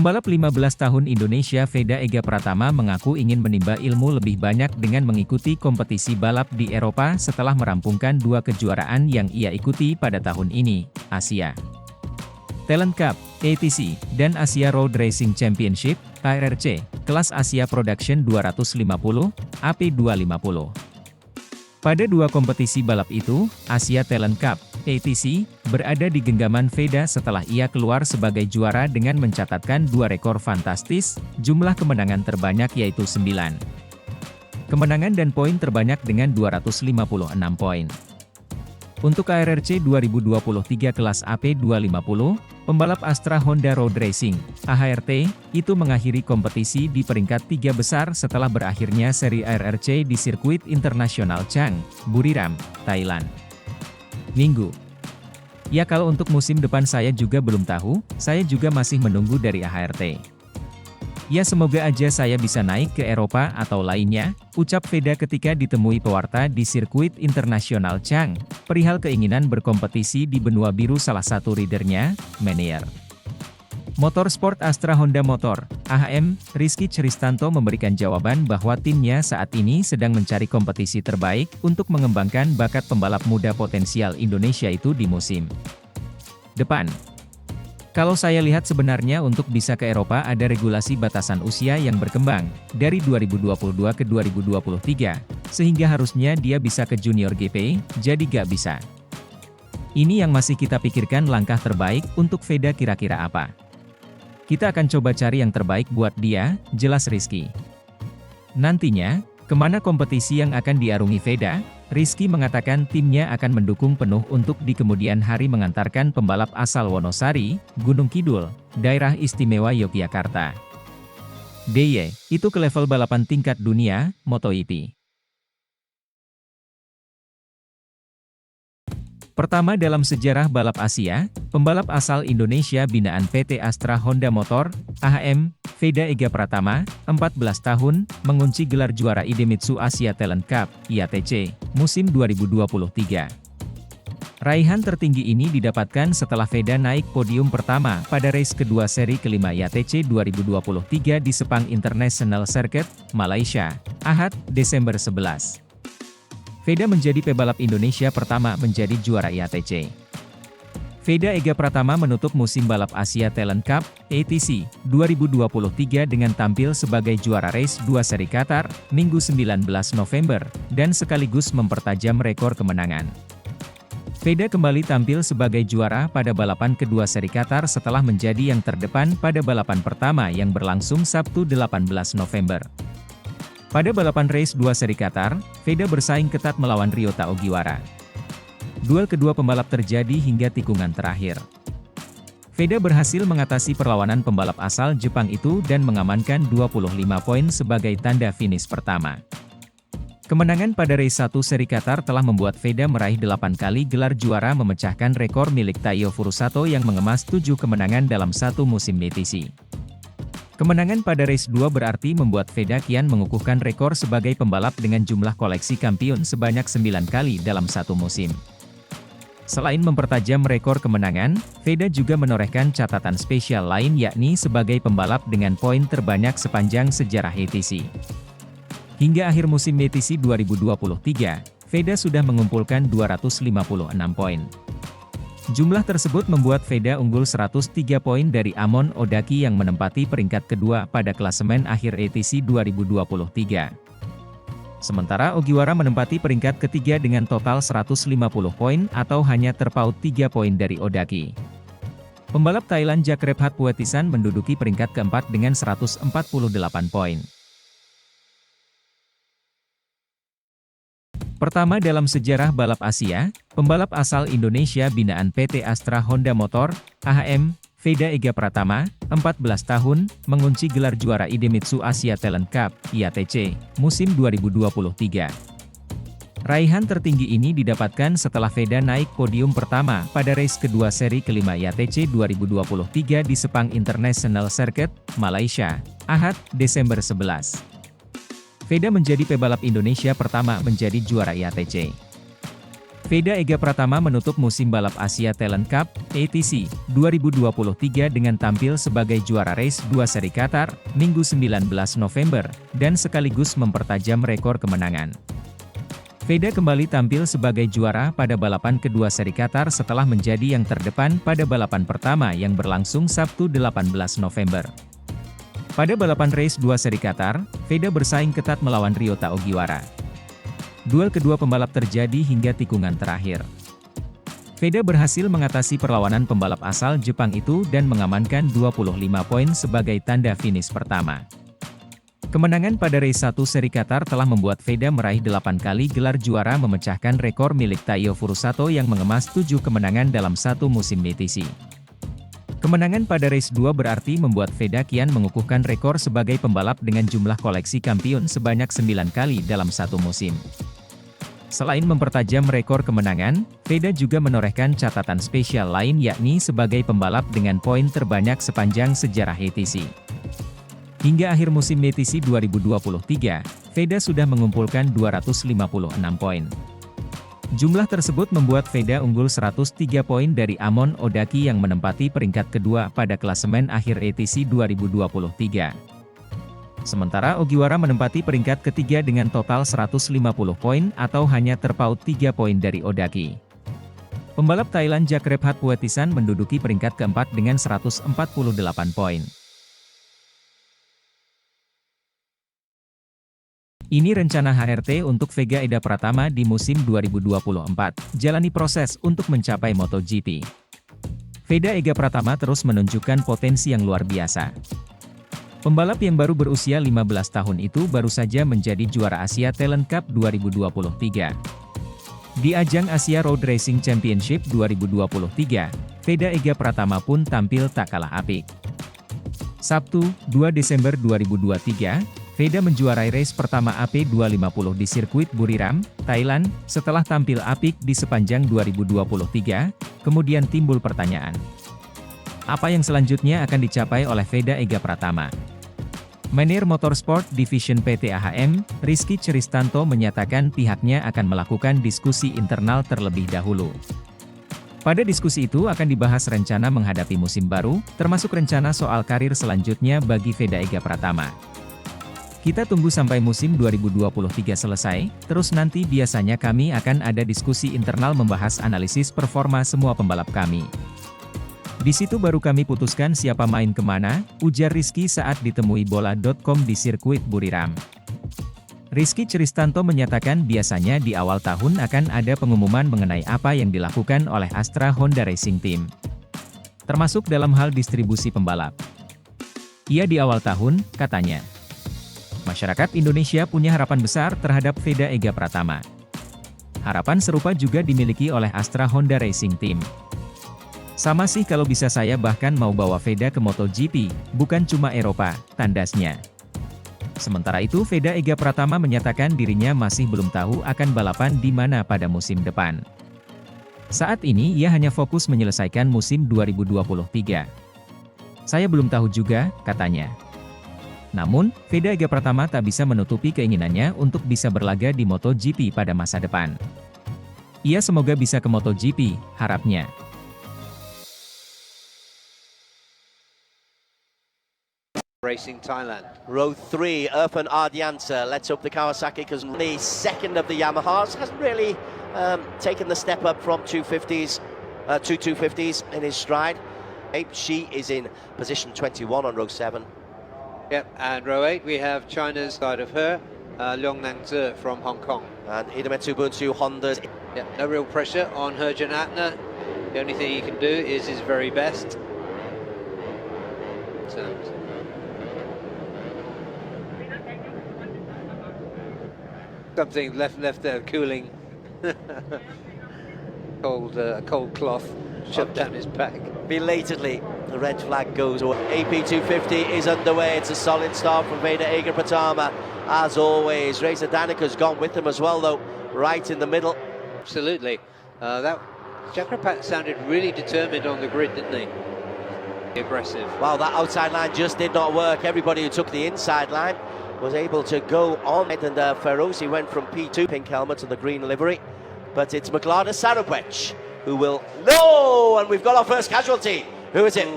Pembalap 15 tahun Indonesia Veda Ega Pratama mengaku ingin menimba ilmu lebih banyak dengan mengikuti kompetisi balap di Eropa setelah merampungkan 2 kejuaraan yang ia ikuti pada tahun ini, Asia Talent Cup, ATC, dan Asia Road Racing Championship, ARRC, kelas Asia Production 250, AP250. Pada 2 kompetisi balap itu, Asia Talent Cup, ATC, berada di genggaman Veda setelah ia keluar sebagai juara dengan mencatatkan 2 rekor fantastis, jumlah kemenangan terbanyak yaitu 9 kemenangan dan poin terbanyak dengan 256 poin. Untuk ARRC 2023 kelas AP250, pembalap Astra Honda Road Racing, AHRT, itu mengakhiri kompetisi di peringkat 3 besar setelah berakhirnya seri ARRC di sirkuit internasional Chang, Buriram, Thailand. Minggu. Ya kalau untuk musim depan saya juga belum tahu, saya juga masih menunggu dari AHRT. Ya semoga aja saya bisa naik ke Eropa atau lainnya, ucap Veda ketika ditemui pewarta di sirkuit internasional Chang, perihal keinginan berkompetisi di benua biru salah satu ridernya, Menier. Motorsport Astra Honda Motor, AHM, Rizky Cristanto memberikan jawaban bahwa timnya saat ini sedang mencari kompetisi terbaik untuk mengembangkan bakat pembalap muda potensial Indonesia itu di musim depan. Kalau saya lihat sebenarnya untuk bisa ke Eropa ada regulasi batasan usia yang berkembang, dari 2022 ke 2023, sehingga harusnya dia bisa ke Junior GP, jadi gak bisa. Ini yang masih kita pikirkan langkah terbaik untuk Veda kira-kira apa. Kita akan coba cari yang terbaik buat dia, jelas Rizky. Nantinya, kemana kompetisi yang akan diarungi Veda? Rizky mengatakan timnya akan mendukung penuh untuk di kemudian hari mengantarkan pembalap asal Wonosari, Gunung Kidul, Daerah Istimewa Yogyakarta. DY, itu ke level balapan tingkat dunia, MotoGP. Pertama dalam sejarah balap Asia, pembalap asal Indonesia binaan PT Astra Honda Motor, AHM, Veda Ega Pratama, 14 tahun, mengunci gelar juara Idemitsu Asia Talent Cup, IATC, musim 2023. Raihan tertinggi ini didapatkan setelah Veda naik podium pertama pada race kedua seri kelima IATC 2023 di Sepang International Circuit, Malaysia, Ahad, Desember 11. Veda menjadi pebalap Indonesia pertama menjadi juara IATC. Veda Ega Pratama menutup musim balap Asia Talent Cup, ATC, 2023 dengan tampil sebagai juara race 2 seri Qatar, Minggu 19 November, dan sekaligus mempertajam rekor kemenangan. Veda kembali tampil sebagai juara pada balapan kedua seri Qatar setelah menjadi yang terdepan pada balapan pertama yang berlangsung Sabtu 18 November. Pada balapan race 2 seri Qatar, Veda bersaing ketat melawan Ryota Ogiwara. Duel kedua pembalap terjadi hingga tikungan terakhir. Veda berhasil mengatasi perlawanan pembalap asal Jepang itu dan mengamankan 25 poin sebagai tanda finish pertama. Kemenangan pada race 1 seri Qatar telah membuat Veda meraih 8 kali gelar juara memecahkan rekor milik Taiyo Furusato yang mengemas 7 kemenangan dalam satu musim ATC. Kemenangan pada race 2 berarti membuat Veda kian mengukuhkan rekor sebagai pembalap dengan jumlah koleksi kampiun sebanyak 9 kali dalam satu musim. Selain mempertajam rekor kemenangan, Veda juga menorehkan catatan spesial lain yakni sebagai pembalap dengan poin terbanyak sepanjang sejarah ATC. Hingga akhir musim ATC 2023, Veda sudah mengumpulkan 256 poin. Jumlah tersebut membuat Veda unggul 103 poin dari Amon Odaki yang menempati peringkat kedua pada klasemen akhir ATC 2023. Sementara Ogiwara menempati peringkat ketiga dengan total 150 poin atau hanya terpaut 3 poin dari Odaki. Pembalap Thailand Jakrep Hatpuetisan menduduki peringkat keempat dengan 148 poin. Pertama dalam sejarah balap Asia, pembalap asal Indonesia binaan PT Astra Honda Motor, AHM, Veda Ega Pratama, 14 tahun, mengunci gelar juara Idemitsu Asia Talent Cup, IATC, musim 2023. Raihan tertinggi ini didapatkan setelah Veda naik podium pertama pada race kedua seri kelima IATC 2023 di Sepang International Circuit, Malaysia, Ahad, Desember 11. Veda menjadi pebalap Indonesia pertama menjadi juara IATC. Veda Ega Pratama menutup musim balap Asia Talent Cup (ATC) 2023 dengan tampil sebagai juara race 2 seri Qatar, Minggu 19 November, dan sekaligus mempertajam rekor kemenangan. Veda kembali tampil sebagai juara pada balapan kedua seri Qatar setelah menjadi yang terdepan pada balapan pertama yang berlangsung Sabtu 18 November. Pada balapan race 2 seri Qatar, Veda bersaing ketat melawan Ryota Ogiwara. Duel kedua pembalap terjadi hingga tikungan terakhir. Veda berhasil mengatasi perlawanan pembalap asal Jepang itu dan mengamankan 25 poin sebagai tanda finish pertama. Kemenangan pada race 1 seri Qatar telah membuat Veda meraih 8 kali gelar juara, memecahkan rekor milik Taiyo Furusato yang mengemas 7 kemenangan dalam satu musim ATC. Kemenangan pada race 2 berarti membuat Veda kian mengukuhkan rekor sebagai pembalap dengan jumlah koleksi kampiun sebanyak 9 kali dalam satu musim. Selain mempertajam rekor kemenangan, Veda juga menorehkan catatan spesial lain, yakni sebagai pembalap dengan poin terbanyak sepanjang sejarah ATC. Hingga akhir musim ATC 2023, Veda sudah mengumpulkan 256 poin. Jumlah tersebut membuat Veda unggul 103 poin dari Amon Odaki yang menempati peringkat kedua pada klasemen akhir ATC 2023. Sementara Ogiwara menempati peringkat ketiga dengan total 150 poin atau hanya terpaut 3 poin dari Odaki. Pembalap Thailand Jakrep Hatpuetisan menduduki peringkat keempat dengan 148 poin. Ini rencana HRT untuk Vega Ega Pratama di musim 2024, jalani proses untuk mencapai MotoGP. Veda Ega Pratama terus menunjukkan potensi yang luar biasa. Pembalap yang baru berusia 15 tahun itu baru saja menjadi juara Asia Talent Cup 2023. Di ajang Asia Road Racing Championship 2023, Veda Ega Pratama pun tampil tak kalah apik. Sabtu, 2 Desember 2023, Veda menjuarai race pertama AP250 di sirkuit Buriram, Thailand, setelah tampil apik di sepanjang 2023, kemudian timbul pertanyaan. Apa yang selanjutnya akan dicapai oleh Veda Ega Pratama? Manajer Motorsport Division PT AHM, Rizky Cheristanto menyatakan pihaknya akan melakukan diskusi internal terlebih dahulu. Pada diskusi itu akan dibahas rencana menghadapi musim baru, termasuk rencana soal karir selanjutnya bagi Veda Ega Pratama. Kita tunggu sampai musim 2023 selesai, terus nanti biasanya kami akan ada diskusi internal membahas analisis performa semua pembalap kami. Di situ baru kami putuskan siapa main kemana, ujar Rizky saat ditemui bola.com di sirkuit Buriram. Rizky Cheristanto menyatakan biasanya di awal tahun akan ada pengumuman mengenai apa yang dilakukan oleh Astra Honda Racing Team, termasuk dalam hal distribusi pembalap. Ia di awal tahun, katanya, masyarakat Indonesia punya harapan besar terhadap Veda Ega Pratama. Harapan serupa juga dimiliki oleh Astra Honda Racing Team. Sama sih, kalau bisa saya bahkan mau bawa Veda ke MotoGP, bukan cuma Eropa, tandasnya. Sementara itu Veda Ega Pratama menyatakan dirinya masih belum tahu akan balapan di mana pada musim depan. Saat ini ia hanya fokus menyelesaikan musim 2023. Saya belum tahu juga, katanya. Namun, Veda Ega Pratama tak bisa menutupi keinginannya untuk bisa berlaga di MotoGP pada masa depan. Ia semoga bisa ke MotoGP, harapnya. Racing Thailand. Row 3, Irfan Ardiansa. Let's hope the Kawasaki, because the second of the Yamahas hasn't really taken the step up from 250s to 250s in his stride. She is in position 21 on row 7. Yep, and row 8 we have China's side of her, Leong Nangzi from Hong Kong. And Idemitsu Bunsu Honda. Yep, no real pressure on Herjan Atner. The only thing he can do is his very best. Something left there cooling. Cold cloth shoved down his back. Belatedly, the red flag goes away. AP250 is underway. It's a solid start from Veda Ega Pratama. As always, Reza Danika's gone with him as well, though, right in the middle. Absolutely. That Chakrapat sounded really determined on the grid, didn't he? Aggressive. Wow, that outside line just did not work. Everybody who took the inside line was able to go on, and Ferozi went from P2 pink helmet to the green livery. but it's McLaren Sarabwech who will... No! And we've got our first casualty. Who is it?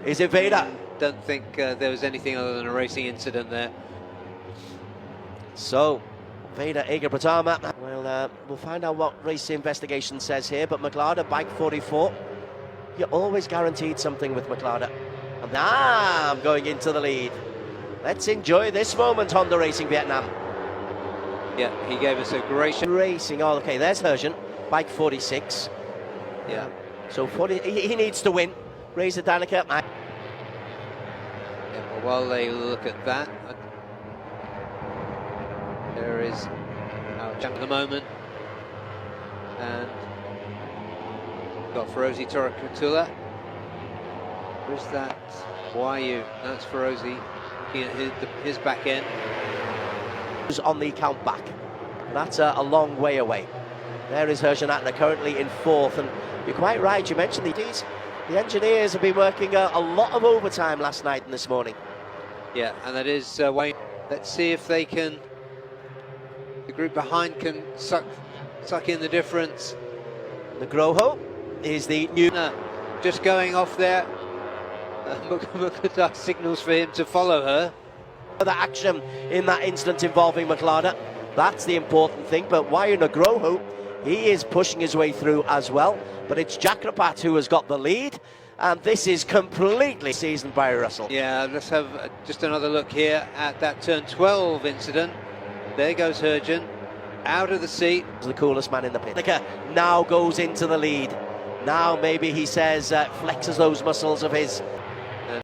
Is it Vader? Don't think there was anything other than a racing incident there. So, Vader Ega Pratama. We'll find out what race investigation says here, but McLaren, bike 44. You're always guaranteed something with McLaren. And now I'm going into the lead. Let's enjoy this moment, Honda Racing Vietnam. Yeah, he gave us a great Racing, oh, okay, there's Hergen, bike 46. Yeah. So 40, he needs to win. Razor Danica. Yeah, well, while they look at that, there is our champ at the moment, and got Ferozi Torakatula. Where's that? Why you? That's Ferozi. His back end. On the count back. That's a long way away. There is Hergen Atner currently in fourth, and you're quite right, you mentioned the engineers have been working a lot of overtime last night and this morning. Yeah, and that is Wayne. Let's see if they can, the group behind can suck in the difference. The Groho is the new... Just going off there. Mukata signals for him to follow her. The action in that incident involving McLaren, that's the important thing, but Wayu Nugroho, he is pushing his way through as well, but it's Chakrapat who has got the lead, and this is completely seasoned by Russell. Yeah, let's have just another look here at that turn 12 incident. There goes Hergen, out of the seat. The coolest man in the pit. Now goes into the lead. Now maybe he says, flexes those muscles of his.